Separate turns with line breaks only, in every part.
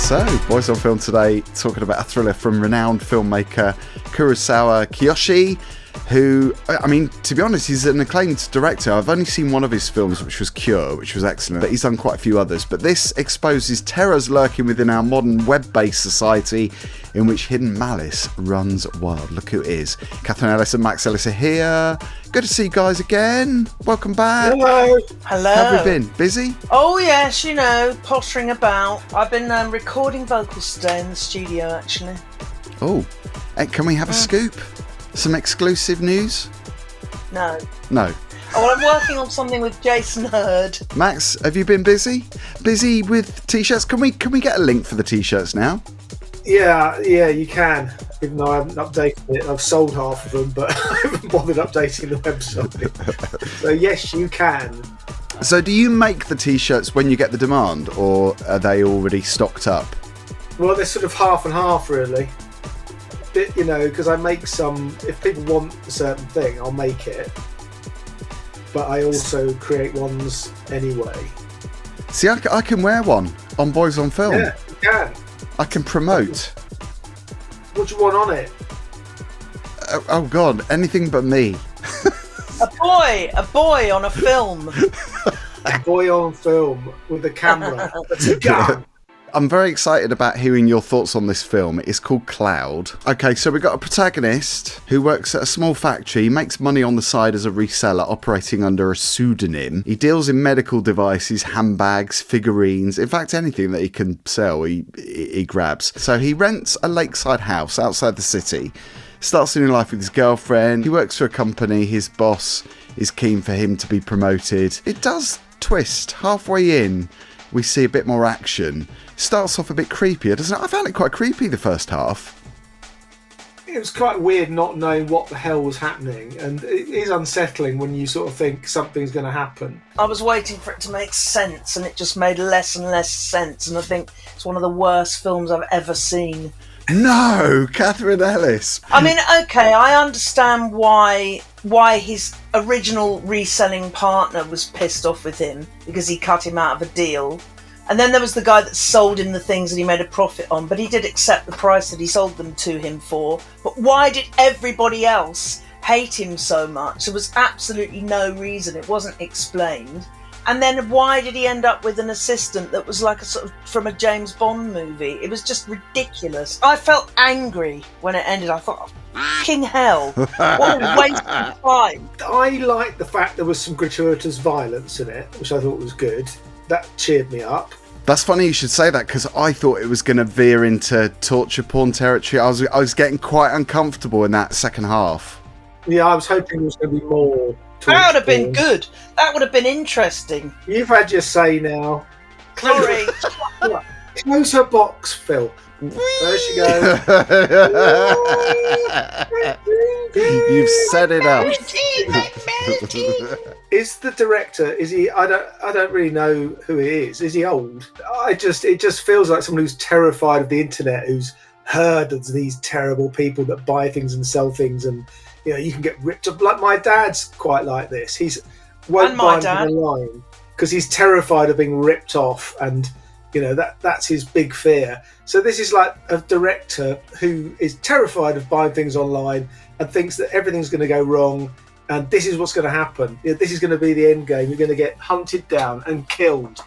So, Boys on Film today, talking about a thriller from renowned filmmaker Kurosawa Kiyoshi, who, I mean, to be honest, he's an acclaimed director. I've only seen one of his films, which was Cure, which was excellent, but he's done quite a few others. But this exposes terrors lurking within our modern web-based society in which hidden malice runs wild. Look who it is. Katherine Ellis and Max Ellis are here. Good to see you guys again. Welcome back.
Hello.
Hello.
How have you been? Busy?
Oh yes, you know, pottering about. I've been recording vocals today in the studio, actually.
Oh, hey, can we have a scoop? Some exclusive news?
No.
No.
Oh, well, I'm working on something with Jason Hurd.
Max, have you been busy? Busy with t-shirts? Can we get a link for the t-shirts now?
Yeah, you can. Even though I haven't updated it, I've sold half of them, but I haven't bothered updating the website. So yes, you can.
So do you make the t-shirts when you get the demand, or are they already stocked up?
Well, they're sort of half and half, really. Bit, you know, because I make some. If people want a certain thing, I'll make it. But I also create ones anyway.
See, I can wear one on Boys on Film.
Yeah, you can.
I can promote.
What do you want on it?
Oh God, anything but me.
A boy on a film.
A boy on film with a camera. That's a gun.
I'm very excited about hearing your thoughts on this film. It's called Cloud. Okay, so we've got a protagonist who works at a small factory. He makes money on the side as a reseller operating under a pseudonym. He deals in medical devices, handbags, figurines, in fact anything that he can sell, he grabs. So he rents a lakeside house outside the city, starts a new life with his girlfriend. He works for a company. His boss is keen for him to be promoted. It does twist. Halfway in, we see a bit more action. Starts off a bit creepier, doesn't it? I found it quite creepy the first half.
It was quite weird not knowing what the hell was happening, and it is unsettling when you sort of think something's going to happen.
I was waiting for it to make sense, and it just made less and less sense, and I think it's one of the worst films I've ever seen.
No, Katherine Ellis.
I mean, okay, I understand why his original reselling partner was pissed off with him because he cut him out of a deal. And then there was the guy that sold him the things that he made a profit on, but he did accept the price that he sold them to him for. But why did everybody else hate him so much? There was absolutely no reason. It wasn't explained. And then why did he end up with an assistant that was like a sort of from a James Bond movie? It was just ridiculous. I felt angry when it ended. I thought, fucking hell, what a waste of time.
I liked the fact there was some gratuitous violence in it, which I thought was good. That cheered me up.
That's funny you should say that, because I thought it was going to veer into torture porn territory. I was getting quite uncomfortable in that second half.
Yeah, I was hoping there was going to be more.
That would have been good. That would have been interesting.
You've had your say now.
Sorry.
Close her box, Phil. There she goes.
You've set it up.
Is the director? Is he? I don't really know who he is. Is he old? It just feels like someone who's terrified of the internet, who's heard of these terrible people that buy things and sell things, and you know you can get ripped up. Like my dad's quite like this. He's won't buy anything online because he's terrified of being ripped off, and you know that's his big fear. So this is like a director who is terrified of buying things online and thinks that everything's going to go wrong. And this is what's going to happen. This is going to be the end game. You're going to get hunted down and killed.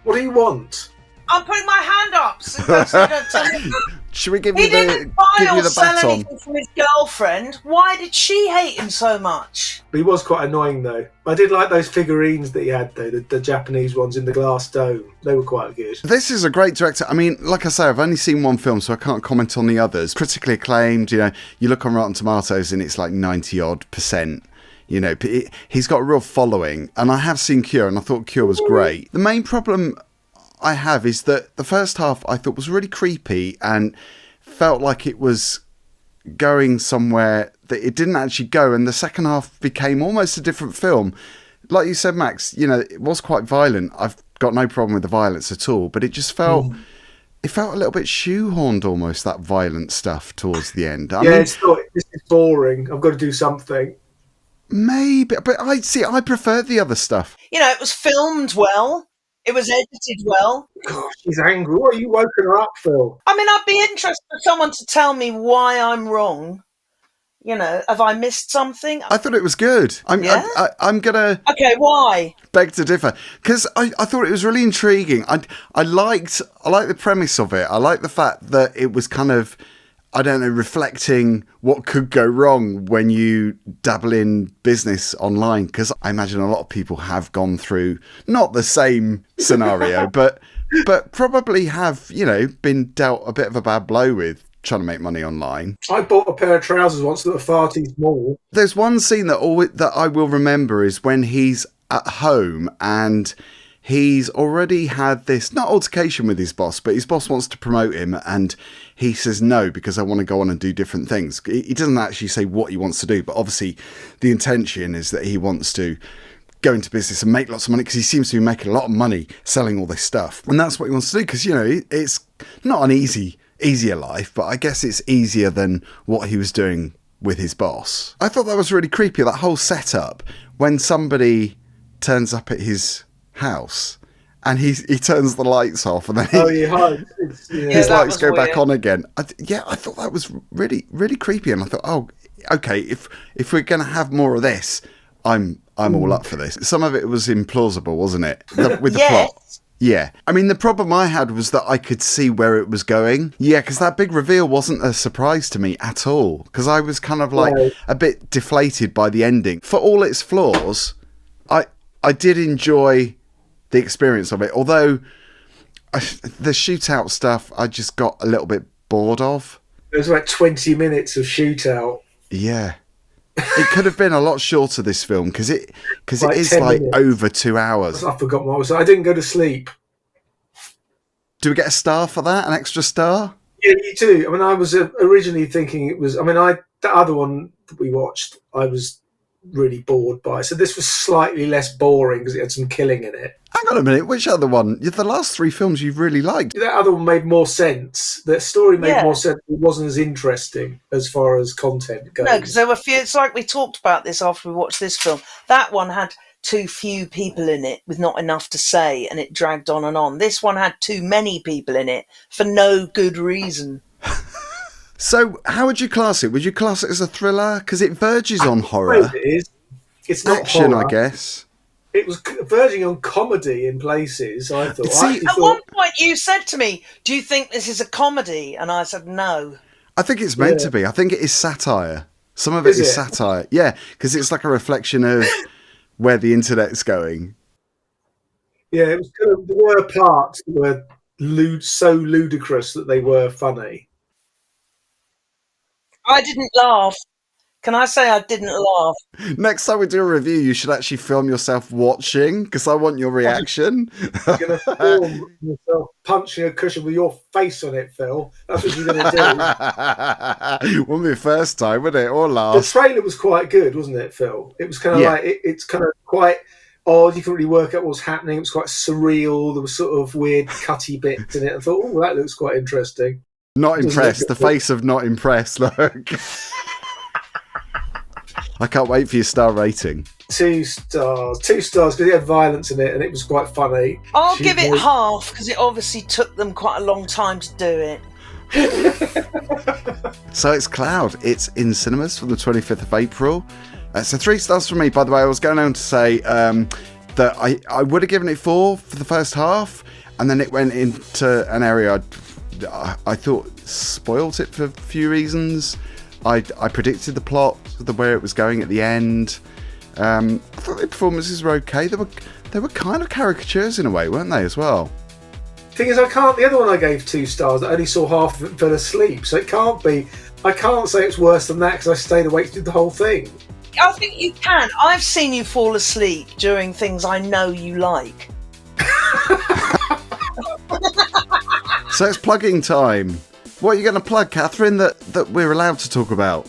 What do you want?
I'm putting my hand up. So you don't tell me.
Should we give
He
you the
didn't buy or sell
baton?
anything from his girlfriend. Why did she hate him so much?
He was quite annoying, though. I did like those figurines that he had, though, the Japanese ones in the glass dome. They were quite good.
This is a great director. I mean, like I say, I've only seen one film, so I can't comment on the others. Critically acclaimed, you know, you look on Rotten Tomatoes and it's like 90-odd%. You know, he's got a real following. And I have seen Cure, and I thought Cure was great. The main problem I have is that the first half I thought was really creepy and felt like it was going somewhere that it didn't actually go, and the second half became almost a different film. Like you said, Max, you know, it was quite violent. I've got no problem with the violence at all, but it just felt it felt a little bit shoehorned almost, that violent stuff towards the end. I mean,
it's thought, this is boring. I've got to do something.
Maybe, but I prefer the other stuff.
You know, it was filmed well. It was edited well.
Gosh, she's angry. What are you woken her up, Phil?
I mean, I'd be interested for someone to tell me why I'm wrong. You know, have I missed something?
I thought it was good. I'm gonna
why?
beg to differ because I thought it was really intriguing. I liked the premise of it. I like the fact that it was kind of, I don't know, reflecting what could go wrong when you dabble in business online. Because I imagine a lot of people have gone through not the same scenario, but probably have, you know, been dealt a bit of a bad blow with trying to make money online.
I bought a pair of trousers once that were far too small.
There's one scene that I will remember is when he's at home and he's already had this, not altercation with his boss, but his boss wants to promote him and he says no because I want to go on and do different things. He doesn't actually say what he wants to do, but obviously the intention is that he wants to go into business and make lots of money because he seems to be making a lot of money selling all this stuff. And that's what he wants to do because, you know, it's not an easier life, but I guess it's easier than what he was doing with his boss. I thought that was really creepy, that whole setup when somebody turns up at his house and he turns the lights off and then his lights go back on again. I thought that was really, really creepy, and I thought, oh, okay, if we're going to have more of this, I'm all up for this. Some of it was implausible, wasn't it? With the plot. Yeah. I mean, the problem I had was that I could see where it was going. Yeah, because that big reveal wasn't a surprise to me at all. Because I was kind of like a bit deflated by the ending. For all its flaws, I did enjoy the experience of it. Although the shootout stuff, I just got a little bit bored of.
There was about 20 minutes of shootout.
Yeah. It could have been a lot shorter, this film, because it is like
minutes.
over 2 hours.
I forgot what I was. I didn't go to sleep.
Do we get a star for that? An extra star?
Yeah, you do. I mean, I was originally thinking it was. I mean, the other one that we watched, I was really bored by. So this was slightly less boring because it had some killing in it.
Hang on a minute. Which other one? The last three films you've really liked.
That other one made more sense. The story made more sense. It wasn't as interesting as far as content goes.
No, because there were few. It's like we talked about this after we watched this film. That one had too few people in it with not enough to say, and it dragged on and on. This one had too many people in it for no good reason.
So, how would you class it? Would you class it as a thriller? Because it verges on horror.
It is. It's not
action,
horror.
I guess.
It was verging on comedy in places, I thought.
At one point you said to me, do you think this is a comedy? And I said, no.
I think it's meant to be. I think it is satire. Some of it is satire. Yeah, because it's like a reflection of where the internet's going.
Yeah, it was kind of, there were parts that were so ludicrous that they were funny.
I didn't laugh. Can I say I didn't laugh?
Next time we do a review, you should actually film yourself watching, because I want your reaction.
You're going to film yourself punching a cushion with your face on it, Phil. That's what you're going to do.
Wouldn't be the first time, would it? Or last.
The trailer was quite good, wasn't it, Phil? It was kind of like, it's kind of quite odd. You couldn't really work out what was happening. It was quite surreal. There was sort of weird cutty bits in it. I thought, oh, that looks quite interesting.
Not impressed. The face of not impressed, look. I can't wait for your star rating.
2 stars. 2 stars because it had violence in it and it was quite funny.
I'll give it half because it obviously took them quite a long time to do it.
So it's Cloud. It's in cinemas from the 25th of April. So 3 stars from me. By the way, I was going on to say that I would have given it 4 for the first half, and then it went into an area I thought spoilt it for a few reasons. I predicted the plot, where it was going at the end. I thought the performances were okay. They were kind of caricatures in a way, weren't they, as well?
Thing is, the other one I gave 2 stars, I only saw half of it and fell asleep, so it can't be. I can't say it's worse than that because I stayed awake through the whole thing.
I think you can. I've seen you fall asleep during things I know you like.
So it's plugging time. What are you going to plug, Catherine, that we're allowed to talk about?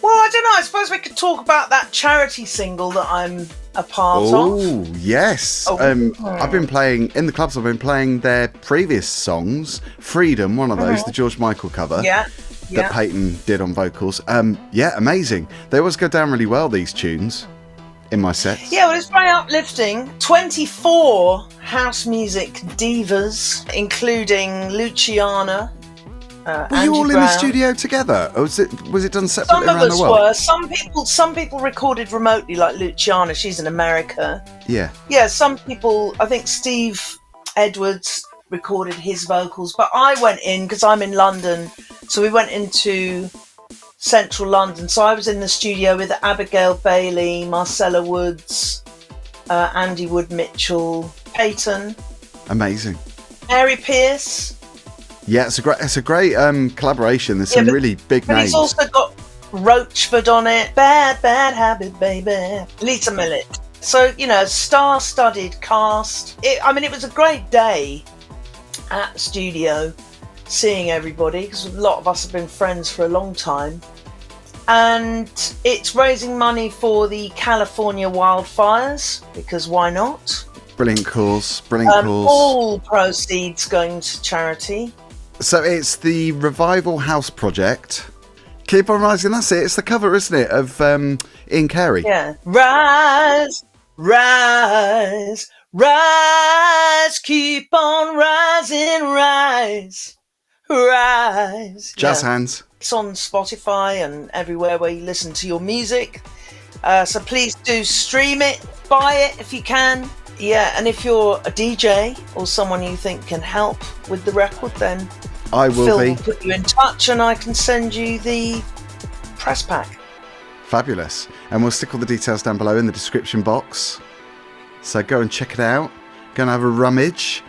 Well, I don't know. I suppose we could talk about that charity single that I'm a part of.
Oh, yes.
Oh.
I've been playing, in the clubs, I've been playing their previous songs. Freedom, one of those, the George Michael cover.
Yeah.
That Peyton did on vocals. Yeah, amazing. They always go down really well, these tunes, in my sets.
Yeah, well, it's very uplifting. 24 house music divas, including Luciana.
Were you all in the studio together, or was it done separately
Some of
around the
us
world?
were. Some people recorded remotely, like Luciana. She's in America.
Yeah.
Yeah, some people. I think Steve Edwards recorded his vocals, but I went in because I'm in London, so we went into central London. So I was in the studio with Abigail Bailey, Marcella Woods, Andy Wood Mitchell, Peyton.
Amazing.
Mary Pierce.
Yeah, it's a great collaboration. There's some really big
but
names.
He's also got Roachford on it. Bad habit, baby. Lisa Millett. So, star-studded cast. It was a great day at the studio, seeing everybody, because a lot of us have been friends for a long time. And it's raising money for the California wildfires, because why not?
Brilliant cause.
All proceeds going to charity.
So it's the Revival House Project. Keep on Rising, that's it. It's the cover, isn't it, of Ian Carey?
Yeah. Rise, rise, rise, keep on rising, rise, rise.
Jazz hands.
It's on Spotify and everywhere where you listen to your music. So please do stream it, buy it if you can. Yeah, and if you're a DJ or someone you think can help with the record, then
I will
Phil
be.
will put you in touch and I can send you the press pack.
Fabulous. And we'll stick all the details down below in the description box. So go and check it out. Go and have a rummage.